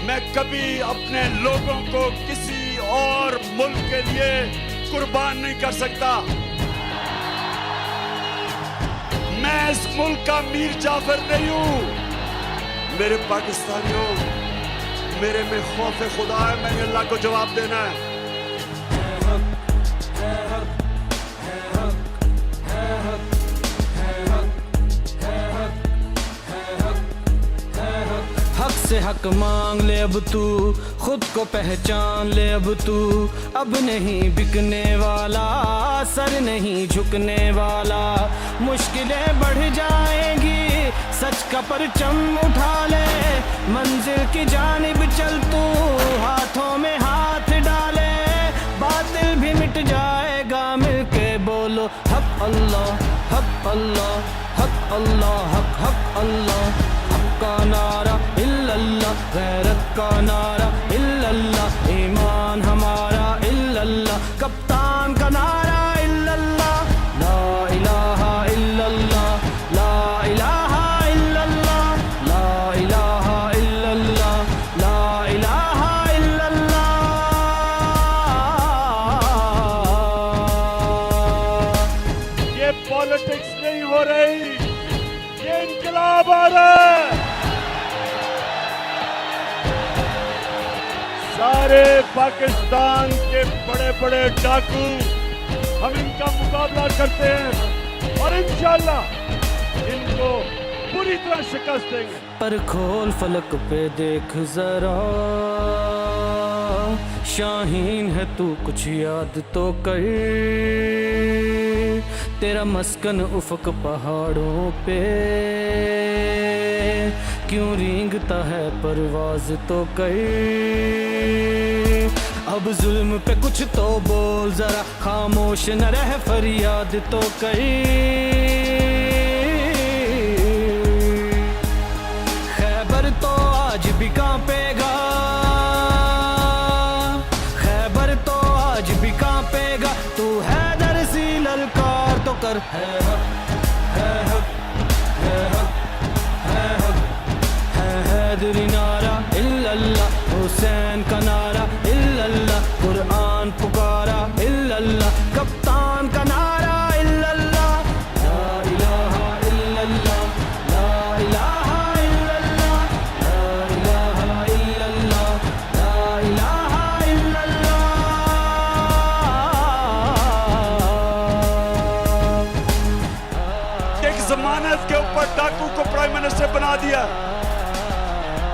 میں کبھی اپنے لوگوں کو کسی اور ملک کے لیے قربان نہیں کر سکتا. میں اس ملک کا میر جعفر نہیں ہوں. میرے پاکستانیوں، میرے میں خوف خدا ہے. میں نے اللہ کو جواب دینا ہے. حق سے حق مانگ لے اب تو، خود کو پہچان لے اب تو. اب نہیں بکنے والا، سر نہیں جھکنے والا. مشکلیں بڑھ جائیں گی، سچ کا پرچم اٹھا لے. منزل کی جانب چل تو، ہاتھوں میں ہاتھ ڈالے. باطل بھی مٹ جائے گا، مل کے بولو حق اللہ، حق اللہ، حق اللہ، حق حق اللہ. حق کا نعرہ الا اللہ، غیرت کا نعرہ الا اللہ. ایمان ہمارا الا اللہ، کپتان کا نعرہ الا اللہ. لا الہ الا اللہ، لا الہ الا اللہ، لا الہ الا اللہ، لا الہ الا اللہ. یہ پالیٹکس نہیں ہو رہی، یہ انقلاب آ رہا ہے. سارے پاکستان کے بڑے بڑے ڈاکو ہم ان کا مقابلہ کرتے ہیں اور انشاءاللہ ان کو پوری طرح شکست دیں گے. پر کھول فلک پہ دیکھ ذرا، شاہین ہے تو کچھ یاد تو کر. تیرا مسکن افق پہاڑوں پہ، کیوں رینگتا ہے پرواز تو کر. اب ظلم پہ کچھ تو بول ذرا، خاموش نہ رہ فریاد تو کر. خیبر تو آج بھی کانپے گا، خیبر تو آج بھی کانپے گا. تو حیدر سی للکار تو کر. ہے حق، ہے حق، ہے حق، ہے حق، ہے حیدری نعرہ الا اللہ. حسین کا نعرہ الا اللہ، قرآن پکارا الا اللہ. کپتان کا نعرہ الا اللہ. لا الہ الا اللہ، لا الہ الا اللہ، لا الہ الا اللہ، لا الہ الا اللہ. ایک ضمانت کے اوپر ڈاکو کو پرائم منسٹر بنا دیا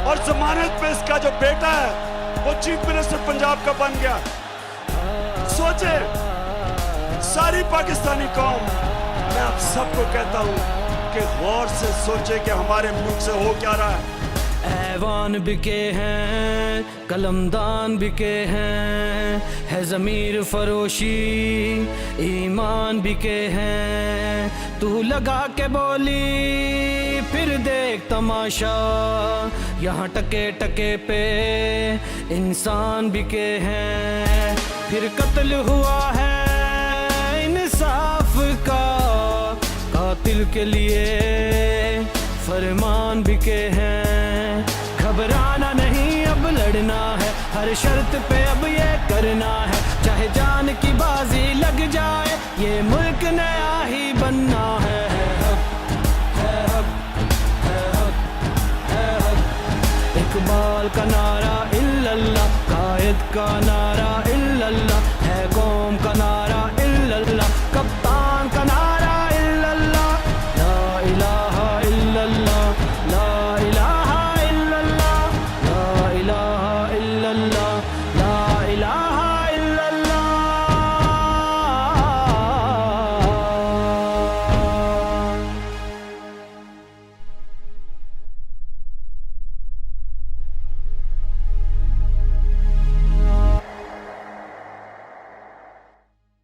اور ضمانت پہ اس کا جو بیٹا ہے وہ چیف منسٹر پنجاب کا بن گیا. سوچے ساری پاکستانی قوم، میں آپ سب کو کہتا ہوں کہ غور سے سوچے کہ ہمارے ملک سے ہو کیا رہا ہے. ایوان بکے ہیں، قلمدان بکے ہیں، ہے ضمیر فروشی، ایمان بکے ہیں. تو لگا کے بولی پھر دیکھ تماشا، یہاں ٹکے ٹکے پہ انسان بکے ہیں. پھر قتل ہوا ہے انصاف کا، قاتل کے لیے فرمان بکے ہیں. گھبرانا نہیں اب لڑنا ہے، ہر شرط پہ اب یہ کرنا ہے. چاہے جان کی بازی لگ جائے، یہ ملک نیا ہی بننا ہے. ہے حق، ہے حق، ہے حق. اقبال کا نعرہ الا اللہ، قائد کا نعرہ